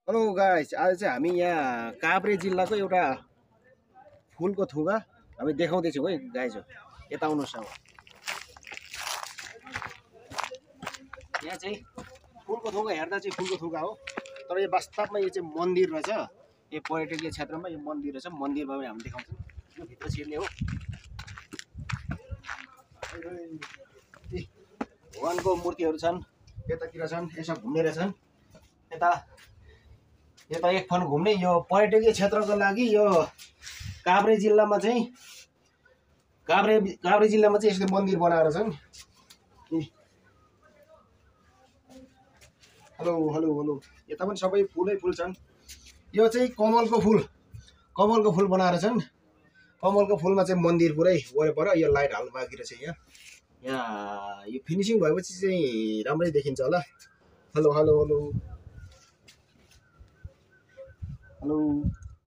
Hello guys, आज चाहिँ हामी यहाँ काभ्रे जिल्लाको एउटा फुलको थुगा हामी देखाउँदैछौँ है गाइस। यता आउनुहोस् अब। यहाँ चाहिँ फुलको थुगा हेर्दा चाहिँ फुलको थुगा हो, तर यो वास्तवमा यो चाहिँ मन्दिर रहेछ। यो पर्यटकीय क्षेत्रमा यो मन्दिर रहेछ। मन्दिरमा पनि हामी देखाउँछौँ। यो भित्र छिर्ने हो। भगवानको मूर्तिहरू छन्, यतातिर छन्, यसो घुम्ने रहेछन्। यता एक फन घुम्ने। यो पर्यटकीय क्षेत्रको लागि यो काभ्रे जिल्लामा चाहिँ यस्तो मन्दिर बनाएर छन्। हेलो हेलो हेलो, यता पनि सबै फुलै फुल छन्। यो चाहिँ कमलको फुल बनाएर छन्। कमलको फुलमा चाहिँ मन्दिर पुरै वरपर यो लाइट हाल्नु बाँकी रहेछ। यहाँ यो फिनिसिङ भएपछि चाहिँ राम्रै देखिन्छ होला। Hello hello hello hello.